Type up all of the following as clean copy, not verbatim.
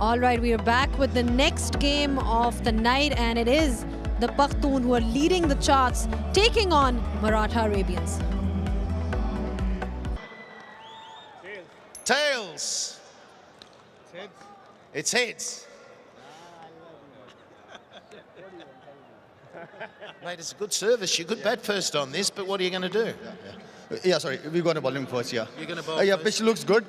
All right, we are back with the next game of the night, and it is the Pakhtoon who are leading the charts, taking on Maratha Arabians. Tails. It's heads. Mate, it's a good service. You could bat first on this, but what are you going to do? Yeah, sorry, we're going to bowling first, yeah. You're going to bowl Yeah, first? pitch looks good,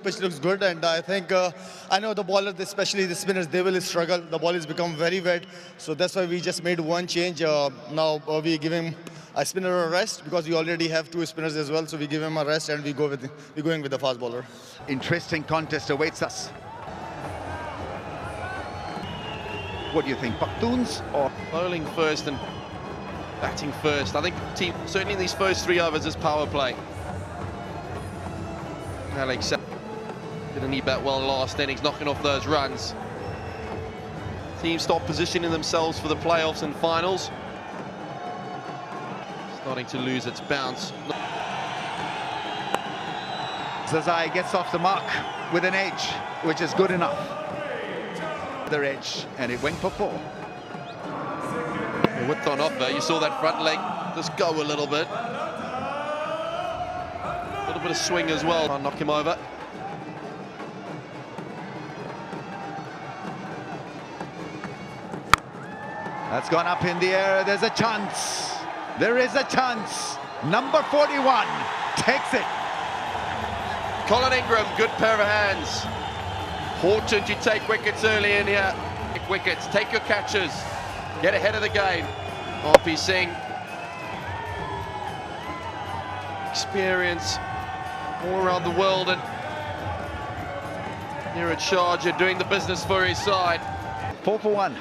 and I think, I know the bowlers, especially the spinners, they will struggle. The ball has become very wet, so that's why we just made one change. Now we give him a spinner a rest, because we already have two spinners as well, so we give him a rest and we're going with the fast bowler. Interesting contest awaits us. What do you think, Pakhtoons or bowling first and batting first? I think the team, certainly in these first 3 overs, is power play. Alex didn't he bat well last innings, knocking off those runs. Team start positioning themselves for the playoffs and finals. Starting to lose its bounce. Zayed gets off the mark with an edge, which is good enough. The edge, and it went for 4. The width on offer, you saw that front leg just go a little bit. A little bit of swing as well. I'll knock him over. That's gone up in the air. There's a chance. There is a chance. Number 41 takes it. Colin Ingram, good pair of hands. Important you take wickets early in here. Take wickets, take your catches. Get ahead of the game. RP Singh. Experience all around the world, and here at Sharjah doing the business for his side. 4 for 1.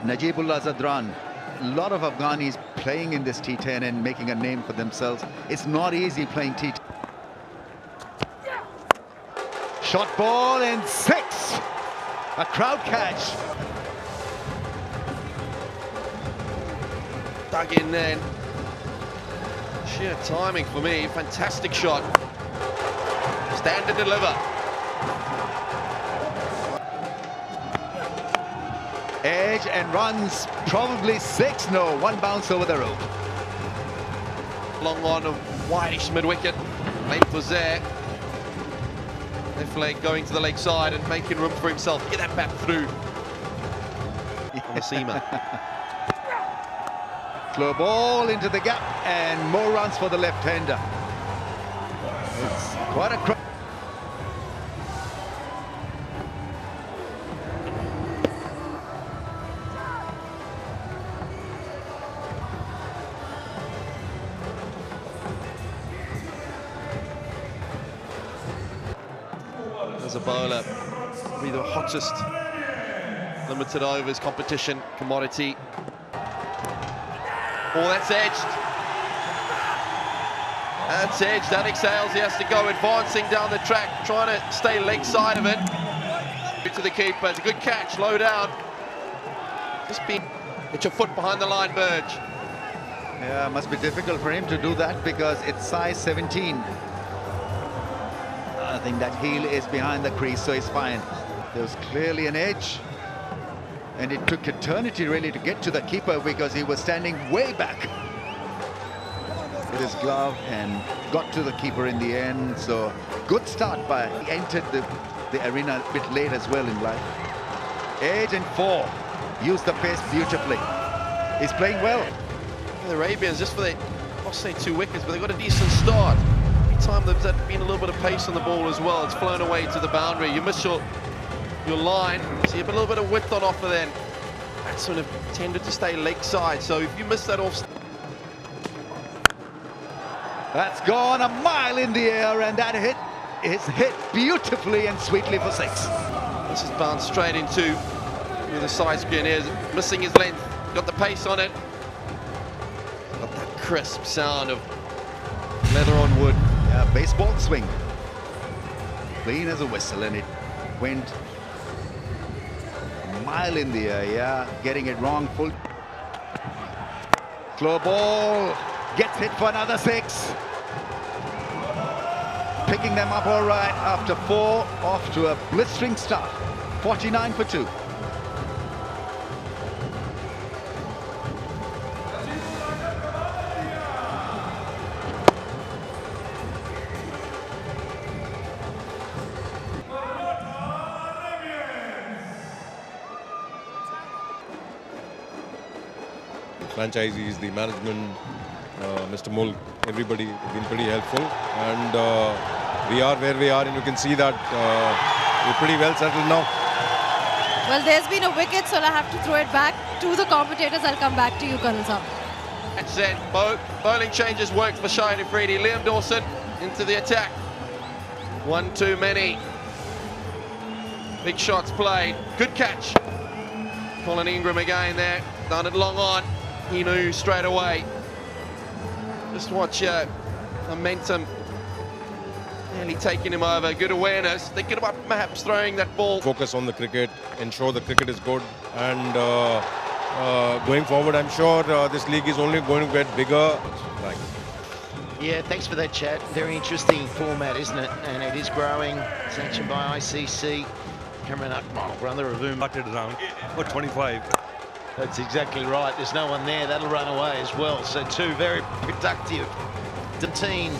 Najibullah Zadran. A lot of Afghanis playing in this T10 and making a name for themselves. It's not easy playing T10. Shot ball and 6. A crowd catch. Dug in then. Sheer timing for me. Fantastic shot. Stand and deliver. Edge and runs. Probably 6. No, 1 bounce over the rope. Long on a whitish mid-wicket. Length was there. Left leg going to the leg side and making room for himself. Get that bat through. On the seamer. Slow ball into the gap and more runs for the left-hander. It's quite a crowd. As a bowler, probably the hottest limited overs competition commodity. Oh, that's edged. That's edged. Alex Hales, he has to go advancing down the track, trying to stay leg side of it. To the keeper, it's a good catch, low down. Just get your foot behind the line, Burge. Yeah, must be difficult for him to do that because it's size 17. I think that heel is behind the crease, so he's fine. There was clearly an edge. And it took eternity really to get to the keeper because he was standing way back with his glove and got to the keeper in the end. So good start by he entered the arena a bit late as well in life. Edge and 4. Used the pace beautifully. He's playing well. The Arabians, just for I'll say 2 wickets, but they've got a decent start. Every time there's been a little bit of pace on the ball as well, it's flown away to the boundary. You miss your line, so you have a little bit of width on offer then. That sort of tended to stay leg side, so if you miss that off... That's gone a mile in the air, and that hit is hit beautifully and sweetly for 6. This is bounced straight into the side screen here, missing his length, got the pace on it. Got that crisp sound of leather on wood. Yeah, baseball swing. Clean as a whistle, and it went a mile in the air, yeah, getting it wrong full. Slow ball, gets hit for another 6. picking them up all right after 4, off to a blistering start. 49 for 2. Franchisees, the management, Mr. Mulk, everybody has been pretty helpful, and we are where we are, and you can see that we're pretty well settled now. Well, there's been a wicket, so I have to throw it back to the commentators. I'll come back to you, Colonel Saab. That's it. Bowling changes worked for Shahid Afridi. Liam Dawson into the attack. One too many. Big shots played. Good catch. Colin Ingram again there. Done it long on. He knew straight away. Just watch momentum nearly taking him over. Good awareness. Thinking about perhaps throwing that ball. Focus on the cricket, ensure the cricket is good, and going forward, I'm sure this league is only going to get bigger. Right. Yeah, thanks for that, chat. Very interesting format, isn't it? And it is growing. Sanctioned by ICC. Cameron Akmal, brother of whom Started around for 25. That's exactly right. There's no one there. That'll run away as well. So 2 very productive. The team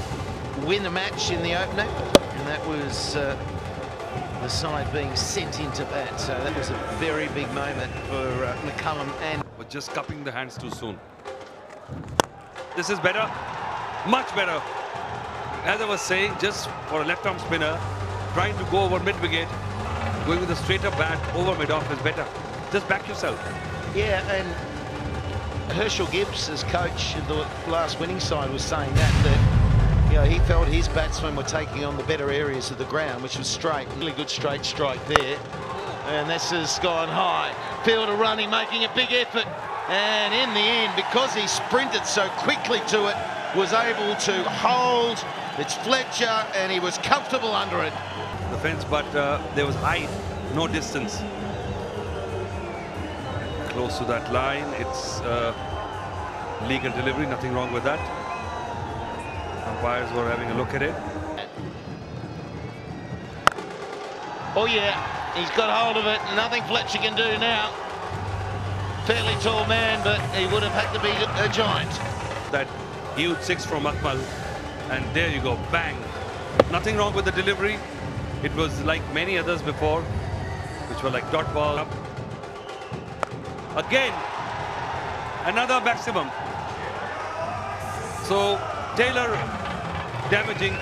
win the match in the opener, and that was the side being sent into bat. So that was a very big moment for McCullum and. But just cupping the hands too soon. This is better, much better. As I was saying, just for a left-arm spinner, trying to go over mid-wicket, going with a straighter bat over mid-off is better. Just back yourself. Yeah, and Herschel Gibbs, as coach of the last winning side, was saying that you know, he felt his batsmen were taking on the better areas of the ground, which was straight. Really good straight strike there. And this has gone high. Fielder running, making a big effort. And in the end, because he sprinted so quickly to it, was able to hold. It's Fletcher, and he was comfortable under it. The fence, but there was height, no distance. Close to that line, it's legal delivery, nothing wrong with that. Umpires were having a look at it. Oh yeah, he's got hold of it. Nothing Fletcher can do now. Fairly tall man, but he would have had to be a giant. That huge 6 from Akmal, and there you go, bang. Nothing wrong with the delivery. It was like many others before, which were like dot ball. Up. Again, another maximum. So Taylor damaging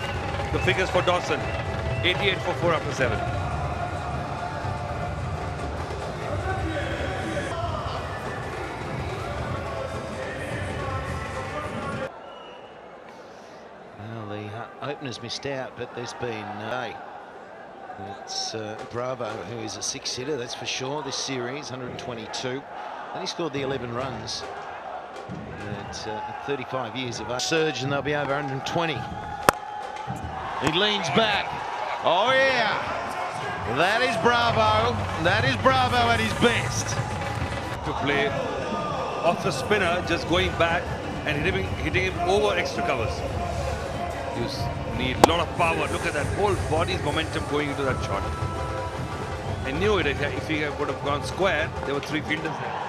the figures for Dawson. 88 for 4 after 7. Well, the opener's missed out, but there's been it's Bravo, who is a 6-hitter, that's for sure, this series, 122. And he scored the 11 runs at 35 years of age. Surge, and they'll be over 120. He leans back. Oh, yeah. That is Bravo. That is Bravo at his best. To play off the spinner, just going back and hitting him over extra covers. You need a lot of power. Look at that whole body's momentum going into that shot. I knew it. If he would have gone square, there were 3 fielders there.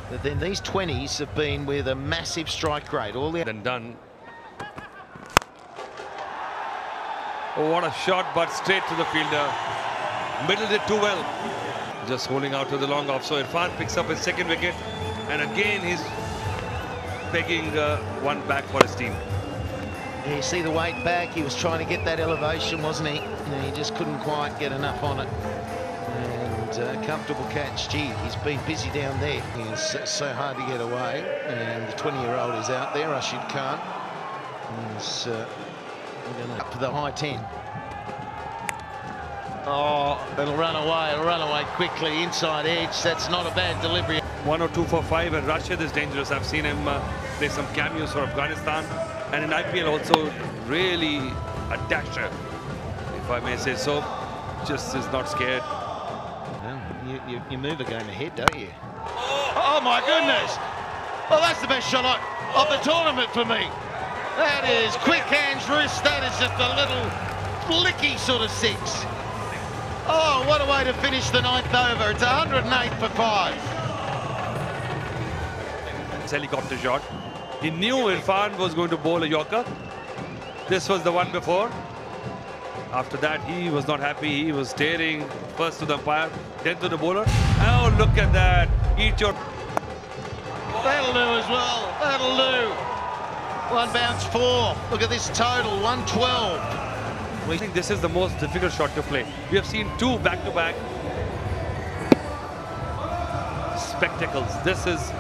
But then these 20s have been with a massive strike rate. All the Done. Oh, what a shot, but straight to the fielder. Middled it too well. Just holding out to the long off. So Irfan picks up his 2nd wicket. And again, he's pegging one back for his team. Yeah, you see the weight back. He was trying to get that elevation, wasn't he? And he just couldn't quite get enough on it. And comfortable catch. Gee, he's been busy down there. It's so hard to get away. And the 20-year-old is out there, Rashid Khan. He's up to the high 10. Oh, it'll run away quickly, inside edge. That's not a bad delivery. 1 or 2 for 5, and Rashid is dangerous. I've seen him play some cameos for Afghanistan, and in IPL also really a dasher, if I may say so. Just is not scared. Well, you move a game ahead, don't you? Oh my goodness! Oh, that's the best shot of the tournament for me. That is quick hands wrist. That is just a little flicky sort of six. Oh, what a way to finish the ninth over. It's 108 for 5. Helicopter shot. He knew Irfan was going to bowl a Yorker. This was the one before. After that, he was not happy. He was staring first to the umpire, then to the bowler. Oh, look at that. Eat your... That'll do as well. That'll do. One bounce 4. Look at this total, 112. I think this is the most difficult shot to play. We have seen 2 back-to-back spectacles. This is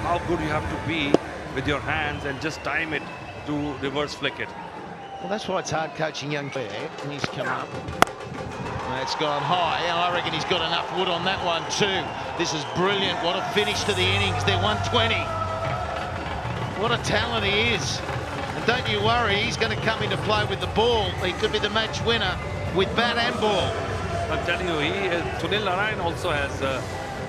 how good you have to be with your hands and just time it to reverse flick it. Well, that's why it's hard coaching young player. And he's come up. That's gone high. I reckon he's got enough wood on that one too. This is brilliant. What a finish to the innings. They're 120. What a talent he is. And don't you worry, he's going to come into play with the ball. He could be the match winner with bat and ball. I'm telling you, Sunil Narayan also has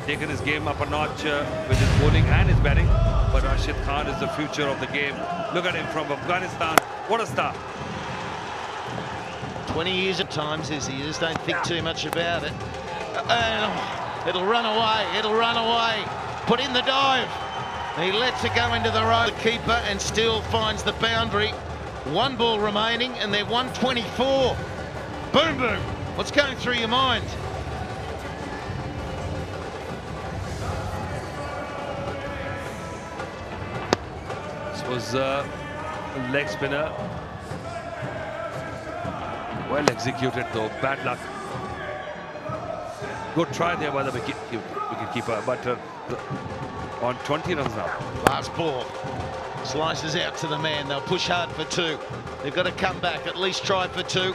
taken his game up a notch with his bowling and his batting. But Rashid Khan is the future of the game. Look at him from Afghanistan. What a star. 20 years at times, is he? You just don't think too much about it. It'll run away. It'll run away. Put in the dive. He lets it go into the row. The keeper and still finds the boundary. 1 ball remaining and they're 124. Boom, boom. What's going through your mind? This was a leg spinner. Well executed though, bad luck. Good try there by the wicket keeper, but on 20 runs now. Last ball. Slices out to the man. They'll push hard for 2. They've got to come back, at least try for 2.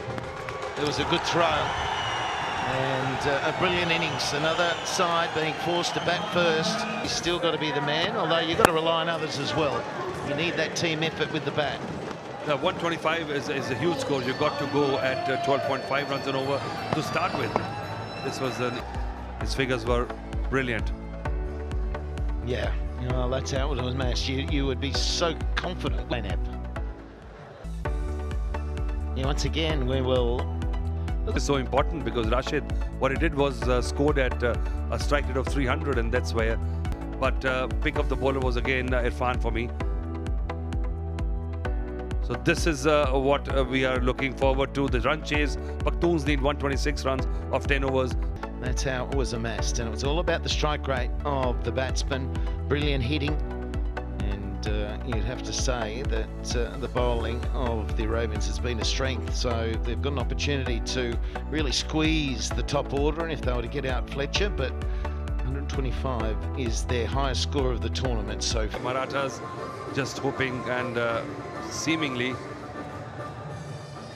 It was a good throw. And a brilliant innings. Another side being forced to bat first. He's still got to be the man, although you've got to rely on others as well. You need that team effort with the bat. 125 is a huge score. You've got to go at 12.5 runs and over to start with. This was his figures were brilliant. Yeah, you know, that's how it was matched. You would be so confident, lineup. Yeah, once again, we will. It's so important because Rashid, what he did was scored at a strike rate of 300, and that's where. But pick up the bowler was again Irfan for me. So this is what we are looking forward to. The run chase. Pakhtoons need 126 runs of 10 overs. That's how it was amassed, and it was all about the strike rate of the batsman. Brilliant hitting, and you'd have to say that the bowling of the Arabians has been a strength. So they've got an opportunity to really squeeze the top order, and if they were to get out Fletcher, but 125 is their highest score of the tournament so far. Marathas just hoping and seemingly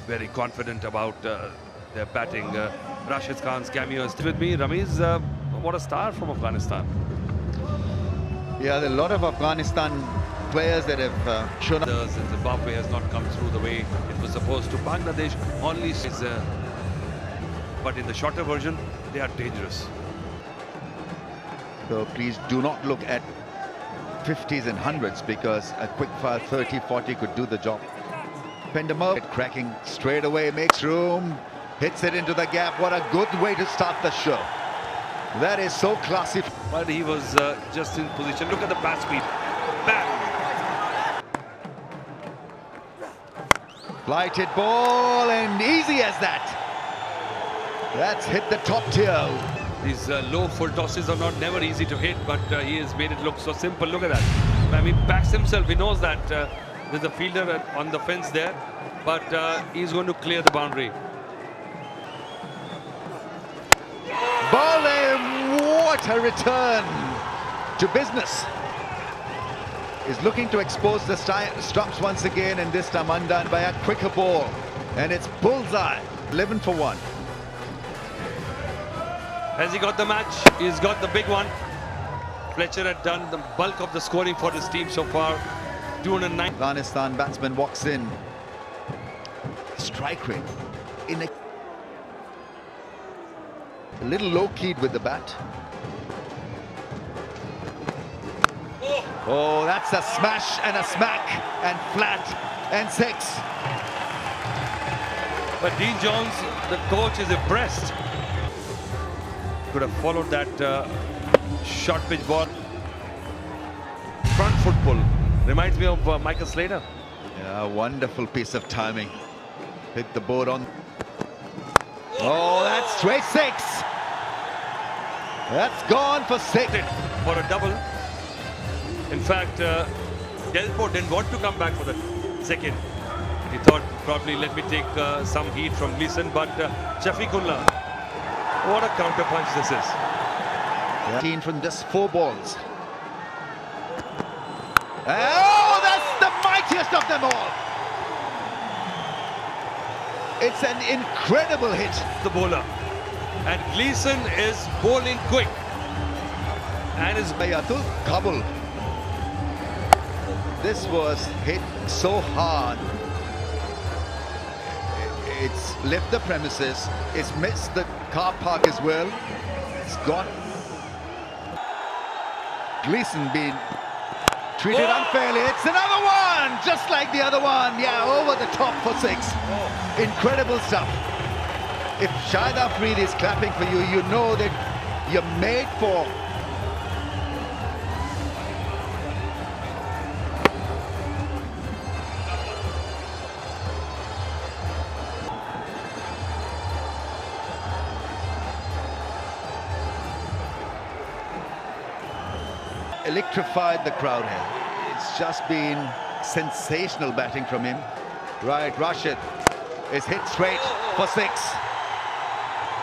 very confident about their batting. Rashid Khan's cameo is with me. Ramiz, what a star from Afghanistan. Yeah, there are a lot of Afghanistan players that have shown up. Zimbabwe has not come through the way it was supposed to. Bangladesh only is, but in the shorter version, they are dangerous. So please do not look at 50s and 100s because a quick fire 30, 40 could do the job. Pendamo cracking straight away, makes room, hits it into the gap. What a good way to start the show. That is so classy. But he was just in position. Look at the bat speed. Bang! Flighted ball and easy as that. That's hit the top tier. These low full tosses are never easy to hit, but he has made it look so simple. Look at that. I mean, backs himself. He knows that there's a fielder on the fence there, but he's going to clear the boundary. Bowling, what a return to business. Is looking to expose the stumps once again, and this time undone by a quicker ball. And it's bullseye, 11 for 1. Has he got the match? He's got the big one. Fletcher had done the bulk of the scoring for his team so far. 209. Afghanistan batsman walks in. Strike rate in a little low-keyed with the bat. Oh, that's a smash and a smack and flat and 6. But Dean Jones, the coach, is impressed. Could have followed that short pitch ball. Front foot pull. Reminds me of Michael Slater. Yeah, wonderful piece of timing. Hit the board on. Oh, that's straight 6. That's gone for 6. For a double. In fact, Delpo didn't want to come back for the second. He thought probably let me take some heat from Gleeson, but Shafiqullah, what a counter punch this is. 18 from just 4 balls. Oh, that's the mightiest of them all. It's an incredible hit. The bowler. And Gleeson is bowling quick. And is Bayatul Kabul. This was hit so hard. It's left the premises. It's missed the car park as well. It's got Gleeson being treated unfairly. It's another one, just like the other one. Yeah, over the top for 6. Incredible stuff. If Shahid Afridi is clapping for you, you know that you're made for. Electrified the crowd here. It's just been sensational batting from him. Right, Rashid is hit straight for 6.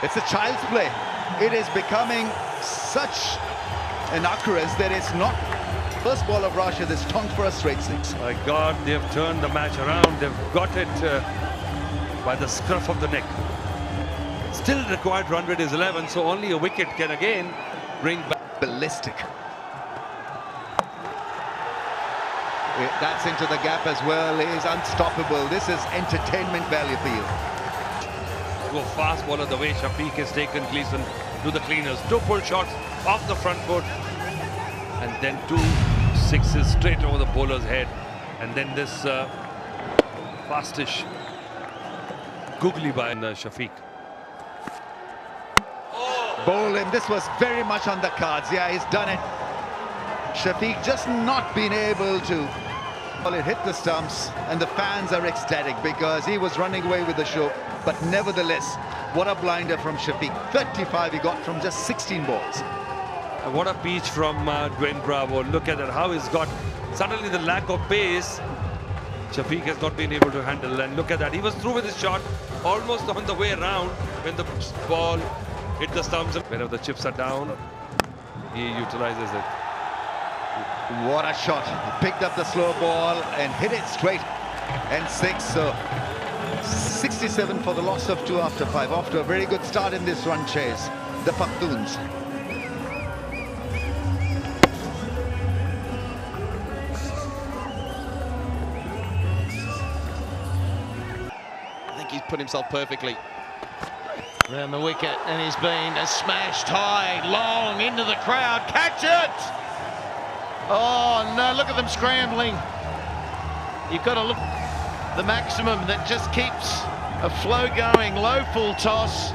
It's a child's play. It is becoming such an occurrence that it's not. First ball of Rashid is tonked for a straight 6. my God, they've turned the match around. They've got it by the scruff of the neck. Still required run rate is 11, so only a wicket can again bring back. Ballistic. That's into the gap as well. He is unstoppable. This is entertainment value for you. Go fast bowler the way Shafiq has taken Gleeson to the cleaners. 2 pull shots off the front foot. And then 2 sixes straight over the bowler's head. And then this fastish googly by Shafiq. Bowl him. This was very much on the cards. Yeah, he's done it. Shafiq just not been able to. Well, it hit the stumps and the fans are ecstatic because he was running away with the show. But nevertheless, what a blinder from Shafiq. 35 he got from just 16 balls. What a peach from Dwayne Bravo. Look at that, how he's got suddenly the lack of pace. Shafiq has not been able to handle, and look at that. He was through with his shot almost on the way around when the ball hit the stumps. Whenever the chips are down, he utilizes it. What a shot. He picked up the slow ball and hit it straight. And 6, so 67 for the loss of 2 after 5. Off to a very good start in this run chase. The Pakhtoons. I think he's put himself perfectly. Around the wicket, and he's been smashed high, long, into the crowd. Catch it! Oh, no, look at them scrambling. You've got to look the maximum that just keeps a flow going. Low full toss.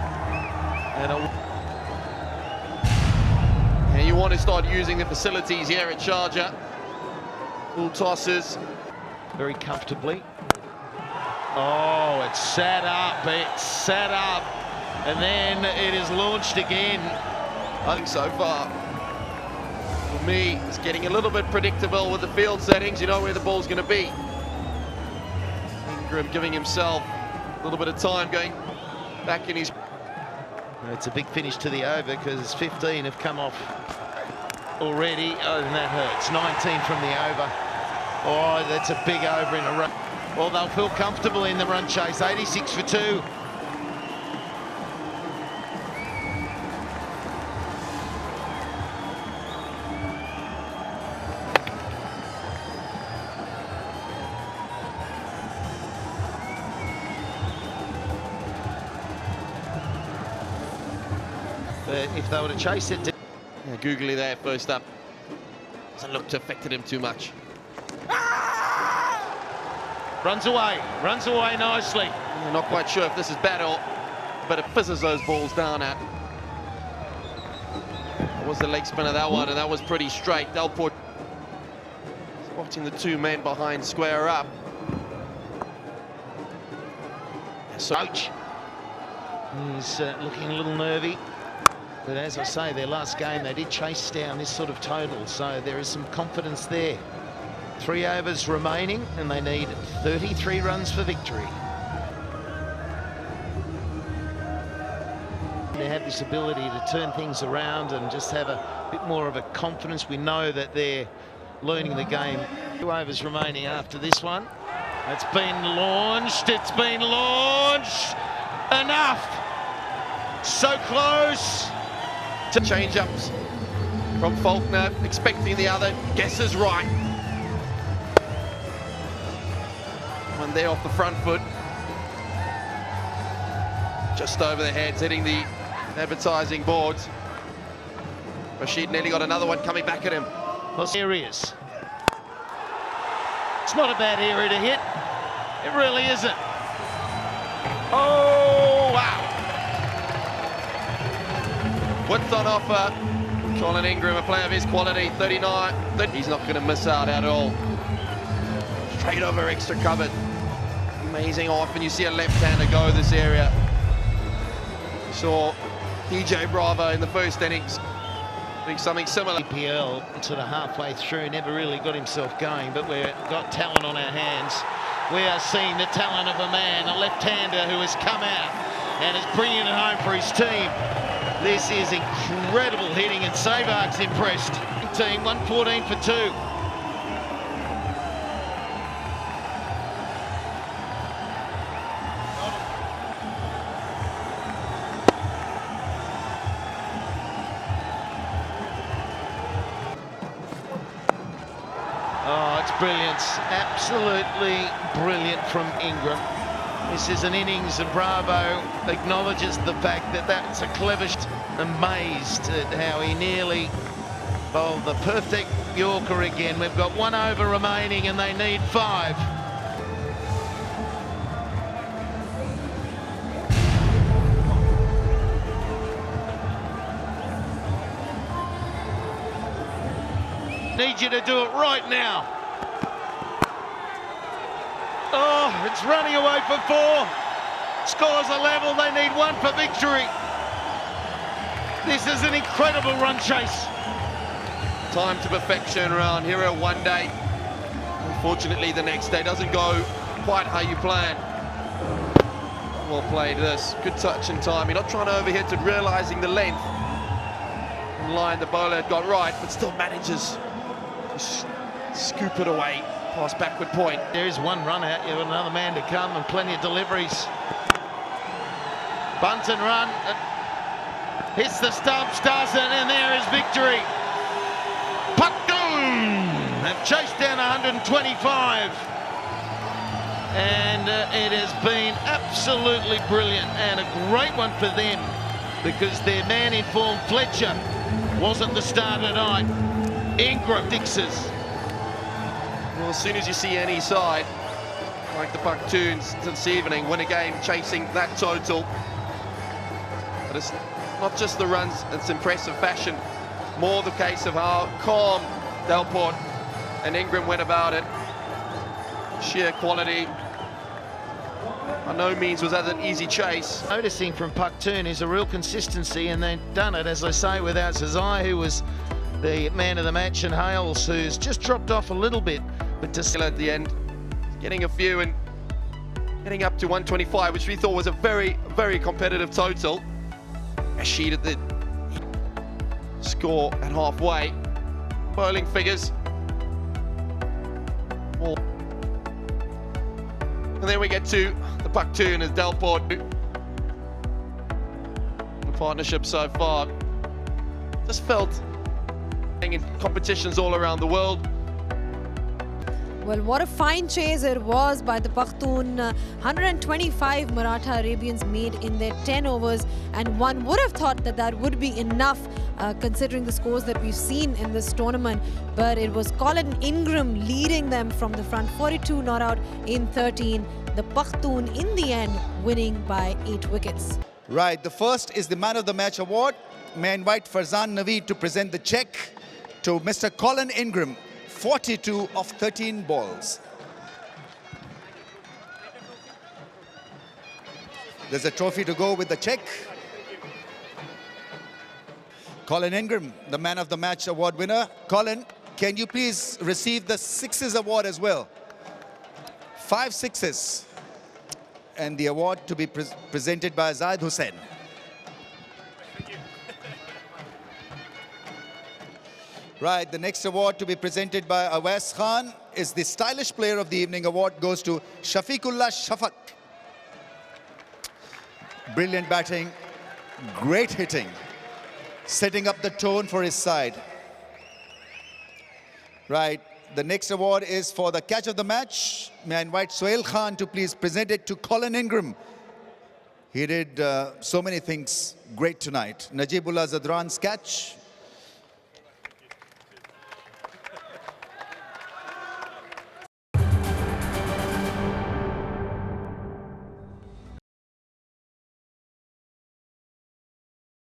And you want to start using the facilities here at Sharjah. Full tosses. Very comfortably. Oh, it's set up, and then it is launched again. I think so far, for me, it's getting a little bit predictable with the field settings. You know where the ball's going to be. Ingram giving himself a little bit of time going back in his... It's a big finish to the over because 15 have come off already. Oh, and that hurts. 19 from the over. Oh, that's a big over in a row. Well, they'll feel comfortable in the run chase. 86 for 2. But if they were to chase it... Yeah, googly there, first up. Doesn't look to have affected him too much. Runs away nicely. I'm not quite sure if this is battle, but it fizzes those balls down at. That was the leg spinner, that one, and that was pretty straight. Delport spotting the two men behind square up. So he's looking a little nervy. But as I say, their last game, they did chase down this sort of total, so there is some confidence there. 3 overs remaining, and they need 33 runs for victory. They have this ability to turn things around and just have a bit more of a confidence. We know that they're learning the game. 2 overs remaining after this one. It's been launched, Enough! So close! Change-ups from Faulkner, expecting the other, guesses right. One there off the front foot. Just over the heads, hitting the advertising boards. Rashid nearly got another one coming back at him. Areas. It's not a bad area to hit. It really isn't. Oh, wow. Width on offer. Colin Ingram, a player of his quality, 39. He's not going to miss out at all. Straight over extra covered. Amazing how often you see a left-hander go this area. Saw DJ Bravo in the first innings doing something similar. EPL sort of halfway through, never really got himself going, but we've got talent on our hands. We are seeing the talent of a man, a left-hander who has come out and is bringing it home for his team. This is incredible hitting, and Savak's impressed. Team 114 for 2. Oh, it's brilliant. Absolutely brilliant from Ingram. This is an innings, and Bravo acknowledges the fact that that's a clever shot. Amazed at how he nearly bowled the perfect Yorker again. We've got 1 over remaining and they need 5. Need you to do it right now. Oh, it's running away for 4. Scores are level, they need 1 for victory. This is an incredible run chase. Time to perfection around Hero one day. Unfortunately, the next day doesn't go quite how you plan. Well played this. Good touch and time. You're not trying to overhit it, realising the length. In line the bowler had got right, but still manages to scoop it away past backward point. There is 1 run out. You've got another man to come and plenty of deliveries. Bunt and run. Hits the stumps, doesn't, and there is victory. Pakhtoon have chased down 125. And it has been absolutely brilliant, and a great one for them, because their man in form, Fletcher, wasn't the star tonight. Ingram fixes. Well, as soon as you see any side, like the Pakhtoons this evening, win a game chasing that total, but it's not just the runs, it's impressive fashion. More the case of how calm Delport and Ingram went about it. Sheer quality. By no means was that an easy chase. Noticing from Pakhtoon is a real consistency, and they've done it, as I say, without Zayed, who was the man of the match, and Hales, who's just dropped off a little bit. But to At the end, getting a few and getting up to 125, which we thought was a very, very competitive total. Rashid at the score at halfway. Bowling figures. And then we get to the Pakhtoon as Delport. The partnership so far just felt in competitions all around the world. Well, what a fine chase it was by the Pakhtoon. 125 Maratha Arabians made in their 10 overs, and one would have thought that that would be enough considering the scores that we've seen in this tournament. But it was Colin Ingram leading them from the front, 42 not out in 13. The Pakhtoon in the end winning by 8 wickets. Right, the first is the Man of the Match award. May I invite Farzan Naveed to present the check to Mr. Colin Ingram. 42 of 13 balls. There's a trophy to go with the check. Colin Ingram, the Man of the Match award winner. Colin, can you please receive the Sixes award as well? 5 sixes. And the award to be presented by Zayed Hussain. Right, the next award to be presented by Awais Khan is the Stylish Player of the Evening award goes to Shafiqullah Shafaq. Brilliant batting, great hitting, setting up the tone for his side. Right, the next award is for the Catch of the Match. May I invite Sohail Khan to please present it to Colin Ingram. He did so many things great tonight. Najibullah Zadran's catch,